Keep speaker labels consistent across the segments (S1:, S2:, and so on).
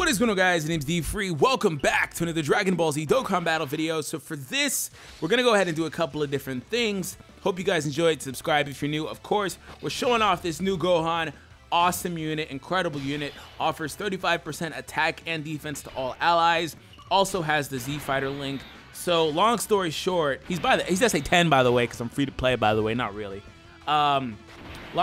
S1: What is going on, guys? My name's D-Free. Welcome back to another Dragon Ball Z Dokkan battle video. So for this, we're going to go ahead and do a couple of different things. Hope you guys enjoyed. Subscribe if you're new. Of course, we're showing off this new Gohan. Awesome unit, incredible unit. Offers 35% attack and defense to all allies. Also has the Z Fighter link. So long story short, he's SA10 by the way, because I'm free to play by the way, not really. Long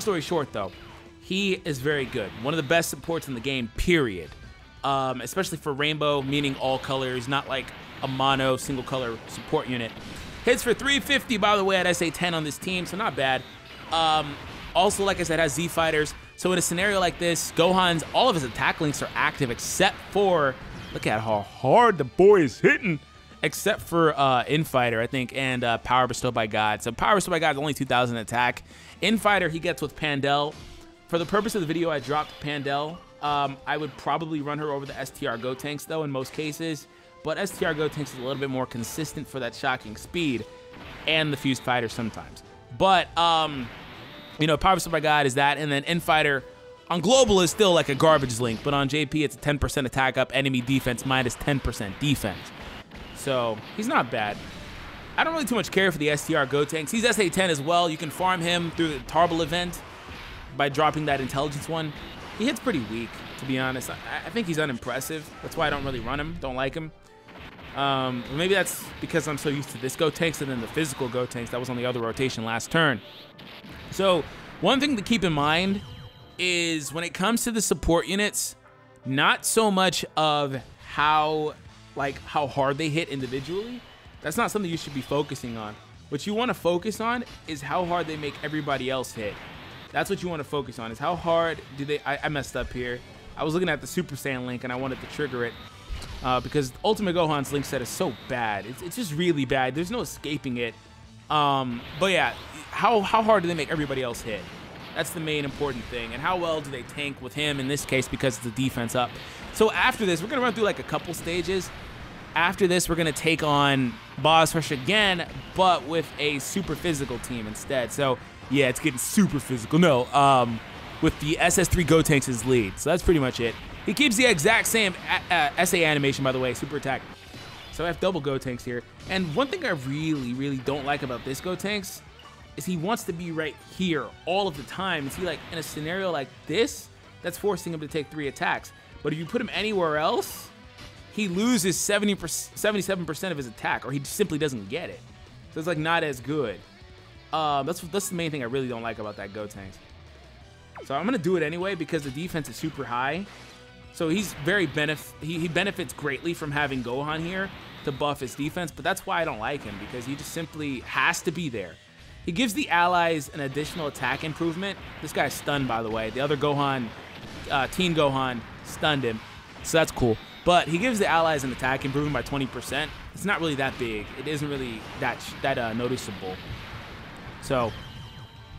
S1: story short though, he is very good. One of the best supports in the game, period. Especially for Rainbow, meaning all colors, not like a mono single color support unit. Hits for 350 by the way at SA10 on this team, so not bad. Also, like I said, has Z Fighters. So in a scenario like this, Gohan's, all of his attack links are active except for, look at how hard the boy is hitting, except for Infighter, I think, and Power Bestowed by God. So Power Bestowed by God is only 2,000 attack. Infighter he gets with Pandel. For the purpose of the video, I dropped Pandel. I would probably run her over the STR Gotenks though in most cases, but STR Gotenks is a little bit more consistent for that shocking speed, and the Fused Fighter sometimes. But you know, Power Bestowed by God is that, and then Infighter on Global is still like a garbage link, but on JP it's a 10% attack up, enemy defense minus 10% defense. So he's not bad. I don't really too much care for the STR Gotenks. He's SA10 as well. You can farm him through the Tarbal event by dropping that intelligence one. He hits pretty weak, to be honest. I think he's unimpressive. That's why I don't really run him, don't like him. Maybe that's because I'm so used to this Gotenks and then the physical Gotenks that was on the other rotation last turn. So one thing to keep in mind is when it comes to the support units, not so much of how hard they hit individually. That's not something you should be focusing on. What you want to focus on is how hard they make everybody else hit. That's what you want to focus on, is how hard do they... I messed up here. I was looking at the Super Saiyan link and I wanted to trigger it because Ultimate Gohan's link set is so bad. It's just really bad. There's no escaping it. But yeah, how hard do they make everybody else hit? That's the main important thing. And how well do they tank with him in this case because it's the defense up. So after this, we're going to run through like a couple stages. After this, we're going to take on Boss Rush again, but with a super physical team instead. So yeah, it's getting super physical. No, with the SS3 Gotenks as lead. So that's pretty much it. He keeps the exact same SA animation, by the way, super attack. So I have double Gotenks here. And one thing I really don't like about this Gotenks is he wants to be right here all of the time. Is he like in a scenario like this, that's forcing him to take 3 attacks. But if you put him anywhere else, he loses 77% of his attack, or he simply doesn't get it. So it's like not as good. That's the main thing I really don't like about that Gotenks. So I'm gonna do it anyway because the defense is super high. So he's very he benefits greatly from having Gohan here to buff his defense, but that's why I don't like him, because he just simply has to be there. He gives the allies an additional attack improvement. This guy's stunned, by the way. The other Gohan, Teen Gohan, stunned him, so that's cool. But he gives the allies an attack improvement by 20%. It's not really that big. It isn't really that noticeable. So,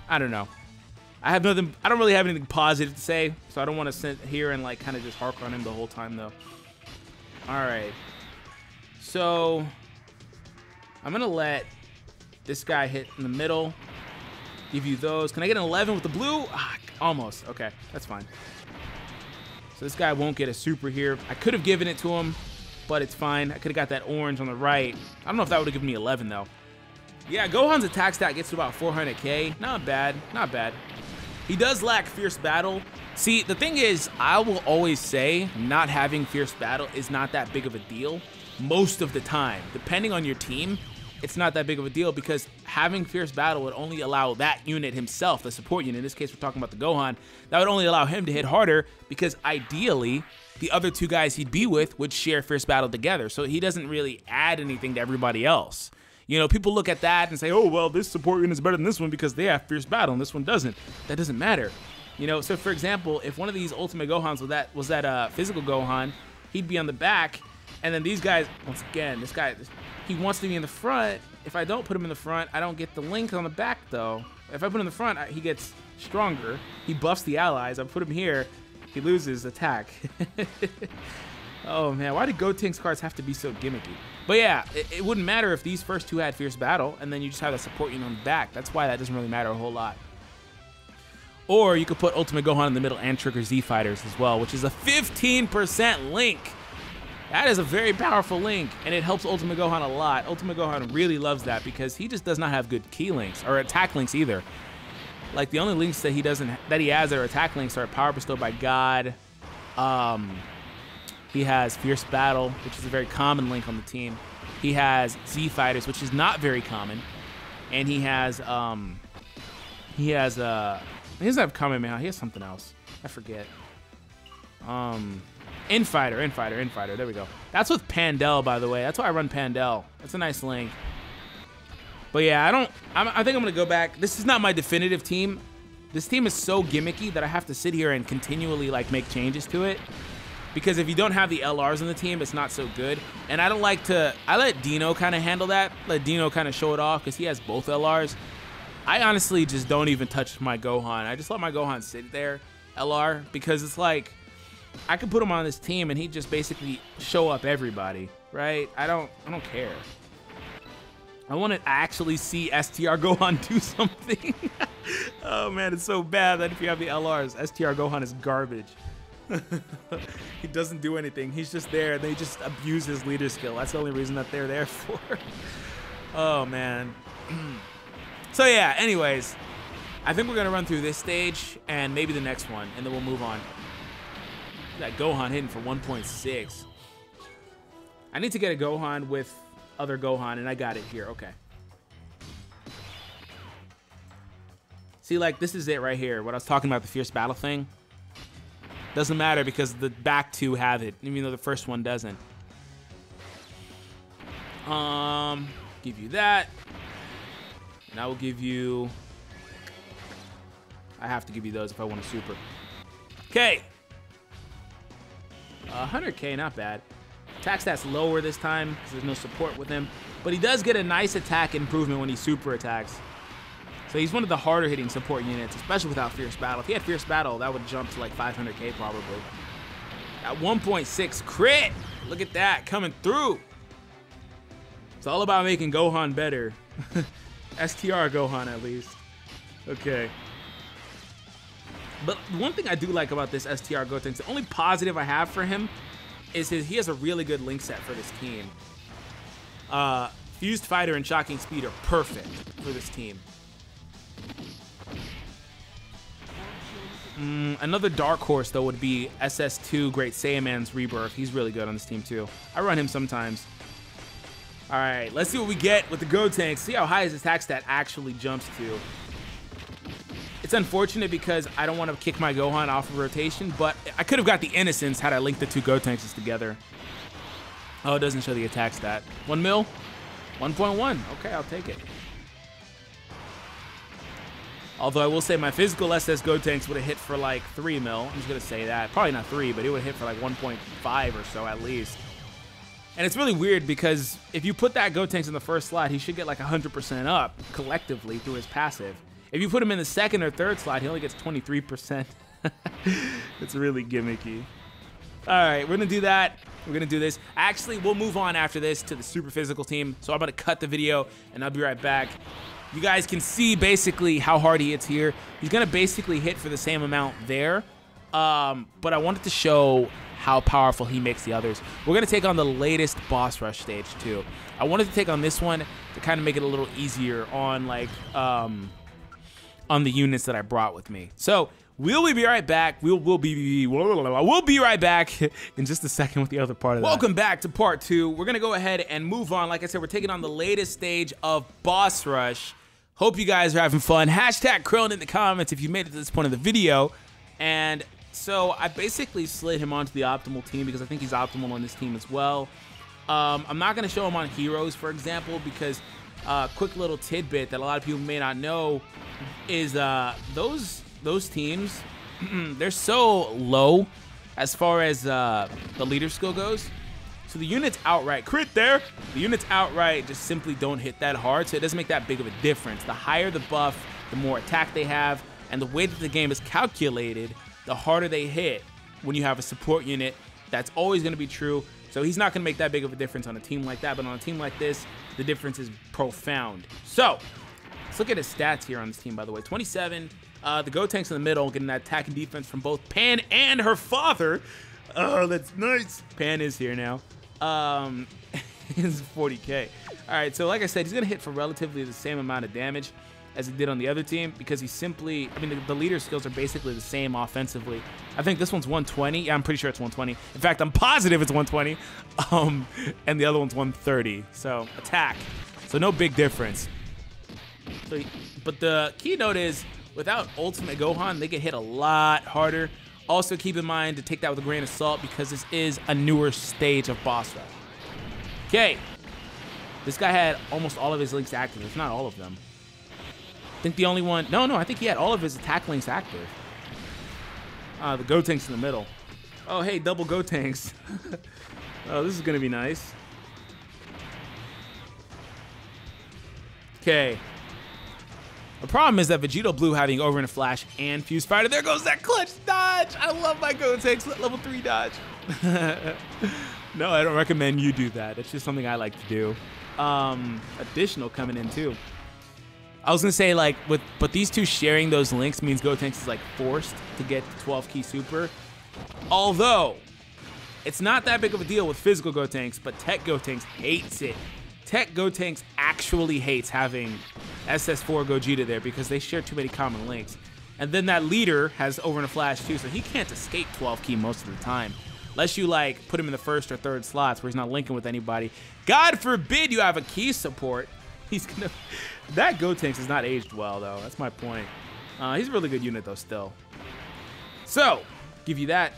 S1: I don't know. I don't really have anything positive to say, so I don't want to sit here and like kind of just harp on him the whole time though. All right. So, I'm going to let this guy hit in the middle. Give you those. Can I get an 11 with the blue? Ah, almost. Okay, that's fine. So this guy won't get a super here. I could have given it to him, but it's fine. I could have got that orange on the right. I don't know if that would have given me 11 though. Yeah, Gohan's attack stat gets to about 400k. Not bad, not bad. He does lack Fierce Battle. See, the thing is, I will always say not having Fierce Battle is not that big of a deal most of the time. Depending on your team, it's not that big of a deal because having Fierce Battle would only allow that unit himself, the support unit, in this case we're talking about the Gohan, that would only allow him to hit harder because ideally the other 2 guys he'd be with would share Fierce Battle together. So he doesn't really add anything to everybody else. You know, people look at that and say, oh, well, this support unit is better than this one because they have Fierce Battle and this one doesn't. That doesn't matter. You know, so for example, if one of these Ultimate Gohans was that physical Gohan, he'd be on the back, and then these guys, once again, this guy, he wants to be in the front. If I don't put him in the front, I don't get the link on the back, though. If I put him in the front, he gets stronger. He buffs the allies. I put him here, he loses attack. Oh man, why did Gotenks cards have to be so gimmicky? But yeah, it wouldn't matter if these first 2 had Fierce Battle, and then you just have the support unit on the back. That's why that doesn't really matter a whole lot. Or you could put Ultimate Gohan in the middle and trigger Z Fighters as well, which is a 15% link. That is a very powerful link, and it helps Ultimate Gohan a lot. Ultimate Gohan really loves that because he just does not have good key links or attack links either. Like the only links that he has that are attack links are Power Bestowed by God. He has Fierce Battle, which is a very common link on the team. He has Z Fighters, which is not very common, and he doesn't have Kamehameha. He has something else. I forget. Infighter. There we go. That's with Pandel, by the way. That's why I run Pandel. That's a nice link. But yeah, I think I'm gonna go back. This is not my definitive team. This team is so gimmicky that I have to sit here and continually like make changes to it. Because if you don't have the LRs on the team, it's not so good. And I let Dino kind of handle that. Let Dino kind of show it off because he has both LRs. I honestly just don't even touch my Gohan. I just let my Gohan sit there, LR, because it's like, I could put him on this team and he'd just basically show up everybody, right? I don't care. I want to actually see STR Gohan do something. Oh man, it's so bad that if you have the LRs, STR Gohan is garbage. He doesn't do anything. He's just there. They just abuse his leader skill. That's the only reason that they're there for. Oh man. So yeah, anyways, I think we're gonna run through this stage and maybe the next one, and then we'll move on. That Gohan hitting for 1.6. I need to get a Gohan with other Gohan, and I got it here. Okay. See, like, this is it right here. What I was talking about, the Fierce Battle thing. Doesn't matter because the back two have it, even though the first one doesn't. Give you that. And I will give you... I have to give you those if I want a super. Okay. 100k, not bad. Attack stats lower this time because there's no support with him. But he does get a nice attack improvement when he super attacks. So he's one of the harder hitting support units, especially without Fierce Battle. If he had Fierce Battle, that would jump to like 500k probably. At 1.6 crit. Look at that, coming through. It's all about making Gohan better. STR Gohan at least. Okay. But one thing I do like about this STR Gotenks, the only positive I have for him is he has a really good link set for this team. Fused Fighter and Shocking Speed are perfect for this team. Another dark horse, though, would be SS2 Great Saiyaman's Rebirth. He's really good on this team, too. I run him sometimes. All right, let's see what we get with the Gotenks. See how high his attack stat actually jumps to. It's unfortunate because I don't want to kick my Gohan off of rotation, but I could have got the Innocence had I linked the two Gotenks together. Oh, it doesn't show the attack stat. 1 mil? 1.1. Okay, I'll take it. Although I will say my physical SS Gotenks would have hit for like 3 mil. I'm just going to say that. Probably not 3, but it would have hit for like 1.5 or so at least. And it's really weird because if you put that Gotenks in the first slot, he should get like 100% up collectively through his passive. If you put him in the second or third slot, he only gets 23%. It's really gimmicky. All right, we're going to do that. We're going to do this. Actually, we'll move on after this to the super physical team. So I'm going to cut the video, and I'll be right back. You guys can see basically how hard he hits here. He's going to basically hit for the same amount there. But I wanted to show how powerful he makes the others. We're going to take on the latest boss rush stage, too. I wanted to take on this one to kind of make it a little easier on, like, on the units that I brought with me. So we'll be right back. We'll be right back in just a second with the other part of that. Welcome back to part 2. We're gonna go ahead and move on. Like I said, we're taking on the latest stage of Boss Rush. Hope you guys are having fun. Hashtag Krillin in the comments if you made it to this point of the video. And so I basically slid him onto the optimal team because I think he's optimal on this team as well. I'm not gonna show him on Heroes, for example, because quick little tidbit that a lot of people may not know is those teams, they're so low as far as the leader skill goes. So the units outright crit there. The units outright just simply don't hit that hard, so it doesn't make that big of a difference. The higher the buff, the more attack they have, and the way that the game is calculated, the harder they hit when you have a support unit. That's always going to be true. So he's not going to make that big of a difference on a team like that, but on a team like this, the difference is profound. So let's look at his stats here on this team, by the way. 27, The Gotenks in the middle getting that attack and defense from both Pan and her father. Oh, that's nice. Pan is here now. It's 40K. All right, so like I said, he's going to hit for relatively the same amount of damage as he did on the other team because he's simply, I mean, the leader skills are basically the same offensively. I think this one's 120. Yeah, I'm pretty sure it's 120. In fact, I'm positive it's 120. And the other one's 130. So attack. So no big difference. So, but the keynote is without Ultimate Gohan, they get hit a lot harder. Also keep in mind to take that with a grain of salt because this is a newer stage of boss rush. Okay. This guy had almost all of his links active, if not all of them. I think the only one... No, I think he had all of his attack links active. The Gotenks in the middle. Oh, hey, double Gotenks. Oh, this is going to be nice. Okay. The problem is that Vegito Blue having Over in a Flash and Fuse Fighter. There goes that clutch dodge. I love my Gotenks. Level 3 dodge. No, I don't recommend you do that. It's just something I like to do. Additional coming in too. I was gonna say like but these two sharing those links means Gotenks is like forced to get the 12 key super. Although it's not that big of a deal with physical Gotenks, but Tech Gotenks hates it. Tech Gotenks actually hates having SS4 Gogeta there because they share too many common links. And then that leader has Over in a Flash too, so he can't escape 12 key most of the time. Unless you like put him in the first or third slots where he's not linking with anybody. God forbid you have a key support. He's gonna... That Gotenks is not aged well though. That's my point. He's a really good unit though still. So, give you that.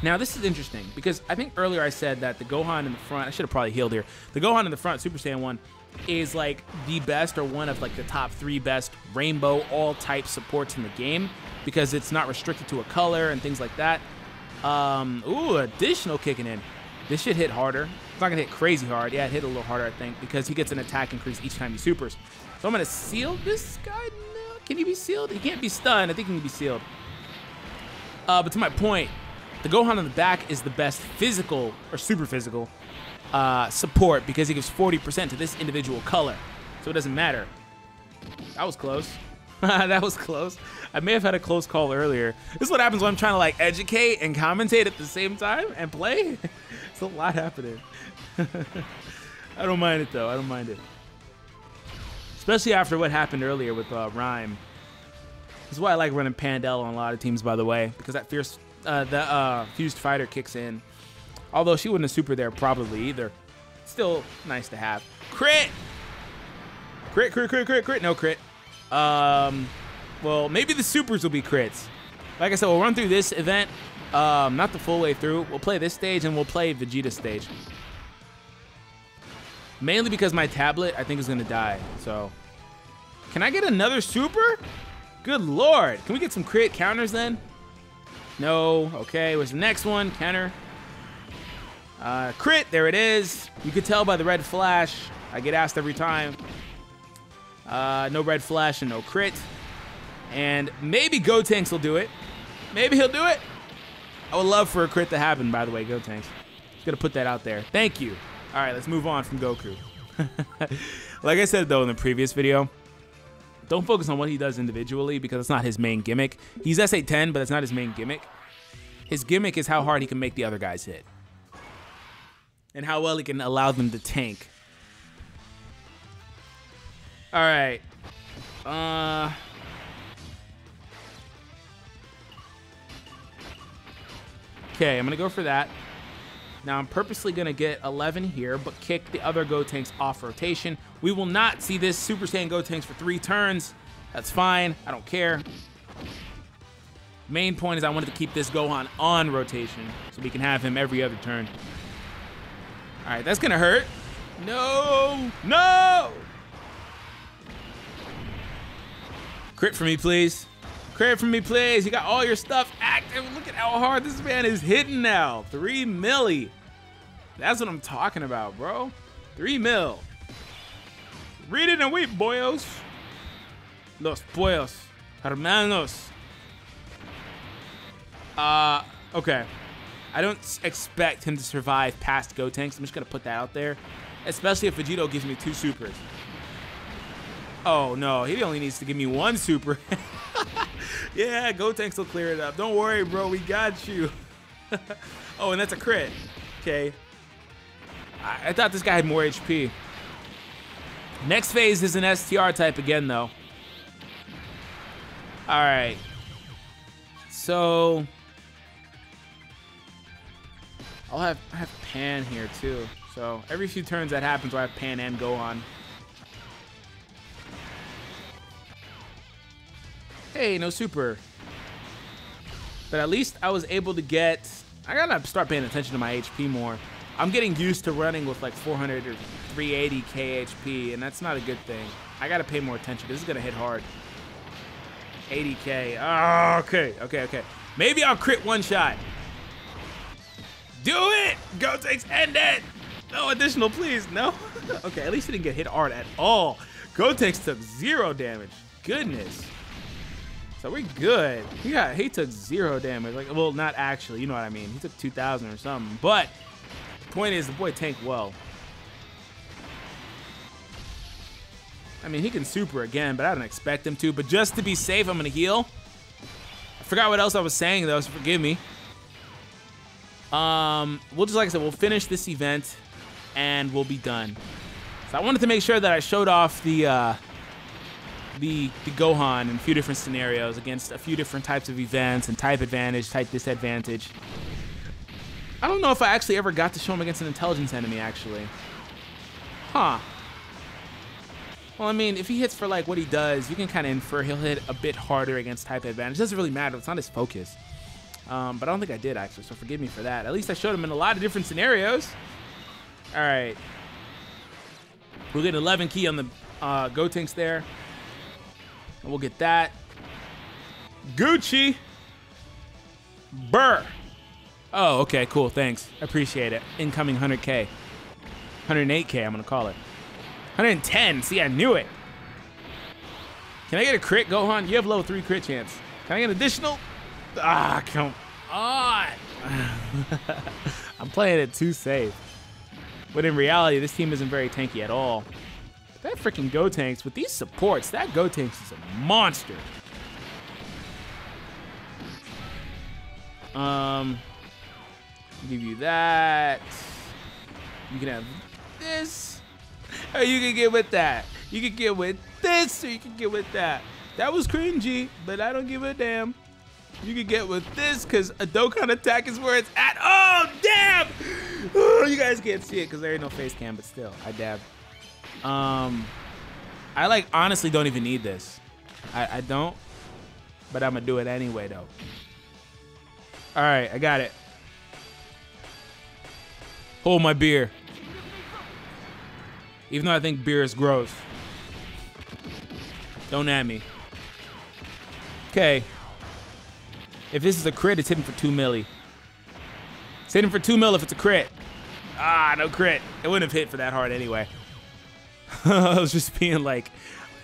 S1: Now this is interesting because I think earlier I said that the Gohan in the front, I should have probably healed here. The Gohan in the front, Super Saiyan 1, is like the best or one of like the top 3 best rainbow all type supports in the game because it's not restricted to a color and things like that. Ooh, additional kicking in. This should hit harder. It's not gonna hit crazy hard. Yeah, it hit a little harder, I think, because he gets an attack increase each time he supers. So I'm gonna seal this guy. No, can he be sealed? He can't be stunned. I think he can be sealed. But to my point, the Gohan on the back is the best physical or super physical support because he gives 40% to this individual color. So it doesn't matter. That was close. That was close. I may have had a close call earlier. This is what happens when I'm trying to like educate and commentate at the same time and play. It's a lot happening. I don't mind it though. I don't mind it. Especially after what happened earlier with Rhyme. This is why I like running Pandel on a lot of teams, by the way, because that Fused Fighter kicks in. Although she wouldn't have super there probably either. Still nice to have. Crit! Crit, crit, crit, crit, crit. No crit. Well, maybe the supers will be crits. Like I said, we'll run through this event, not the full way through. We'll play this stage and we'll play Vegeta stage. Mainly because my tablet, I think, is gonna die. So, can I get another super? Good Lord. Can we get some crit counters then? No. Okay, where's the next one? Counter. Crit, there it is. You could tell by the red flash. I get asked every time. No red flash and no crit. And maybe Gotenks will do it. Maybe he'll do it. I would love for a crit to happen, by the way, Gotenks. Just gonna put that out there. Thank you. All right, let's move on from Goku. Like I said, though, in the previous video, don't focus on what he does individually because it's not his main gimmick. He's S810, but that's not his main gimmick. His gimmick is how hard he can make the other guys hit. And how well he can allow them to tank. All right. Okay, I'm going to go for that. Now, I'm purposely going to get 11 here, but kick the other Gotenks off rotation. We will not see this Super Saiyan Gotenks for 3 turns. That's fine. I don't care. Main point is I wanted to keep this Gohan on rotation so we can have him every other turn. All right, that's going to hurt. No! No! Crit for me, please. Crit for me, please. You got all your stuff active. Look at how hard this man is hitting now. 3 milli. That's what I'm talking about, bro. 3 mil. Read it and weep, boyos. Los pollos. Hermanos. Okay. I don't expect him to survive past Gotenks. I'm just going to put that out there. Especially if Vegito gives me 2 supers. Oh, no. He only needs to give me 1 super. Yeah, Gotenks will clear it up. Don't worry, bro. We got you. Oh, and that's a crit. Okay. I thought this guy had more HP. Next phase is an STR type again, though. All right. So I have Pan here too. So every few turns that happens, I have Pan and Gohan. Hey, no super. But at least I was able to get. I gotta start paying attention to my HP more. I'm getting used to running with like 400 or 380 KHP, and that's not a good thing. I gotta pay more attention. This is gonna hit hard. 80K. Oh, okay. Maybe I'll crit one shot. Do it! Gotenks, end it! No additional, please. No? Okay, at least he didn't get hit hard at all. Gotenks took 0 damage. Goodness. So we're good. He took 0 damage. Like, well, not actually. You know what I mean. He took 2,000 or something. But the point is, the boy tanked well. I mean, he can super again, but I don't expect him to. But just to be safe, I'm going to heal. I forgot what else I was saying, though, so forgive me. We'll just, like I said, we'll finish this event, and we'll be done. So I wanted to make sure that I showed off the Gohan in a few different scenarios against a few different types of events and type advantage, type disadvantage. I don't know if I actually ever got to show him against an intelligence enemy, actually. Huh. Well, I mean, if he hits for, like, what he does, you can kind of infer he'll hit a bit harder against type advantage. It doesn't really matter. It's not his focus. But I don't think I did, actually, so forgive me for that. At least I showed him in a lot of different scenarios. All right. We'll get 11 key on the Gotenks there. And we'll get that. Gucci. Burr. Oh, okay, cool, thanks. I appreciate it. Incoming 100K. 108K, I'm going to call it. 110. See, I knew it. Can I get a crit, Gohan? You have level 3 crit chance. Can I get an additional? Ah, come on. I'm playing it too safe. But in reality, this team isn't very tanky at all. That freaking Gotenks, with these supports, that Gotenks is a monster. Give you that. You can have this. Or you can get with that. You can get with this, or you can get with that. That was cringy, but I don't give a damn. You can get with this, because a Dokkan attack is where it's at. Oh, damn! Oh, you guys can't see it, because there ain't no face cam, but still, I dabbed. I, like, honestly don't even need this. I don't, but I'm going to do it anyway, though. All right, I got it. Hold my beer. Even though I think beer is gross. Don't at me. Okay. If this is a crit, it's hitting for 2 milli. It's hitting for 2 mil if it's a crit. Ah, no crit. It wouldn't have hit for that hard anyway. I was just being, like,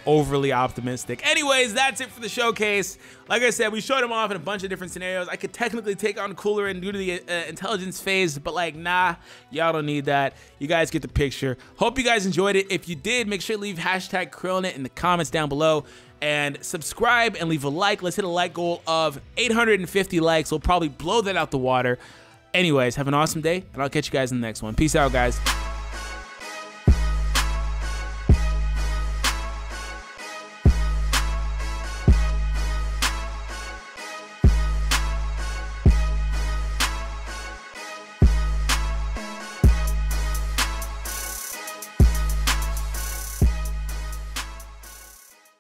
S1: overly optimistic. Anyways, that's it for the showcase. Like I said, we showed him off in a bunch of different scenarios. I could technically take on Cooler and due to the intelligence phase, but, like, nah, y'all don't need that. You guys get the picture. Hope you guys enjoyed it. If you did, make sure to leave hashtag Krillin' in the comments down below. And subscribe and leave a like. Let's hit a like goal of 850 likes. We'll probably blow that out the water. Anyways, have an awesome day, and I'll catch you guys in the next one. Peace out, guys.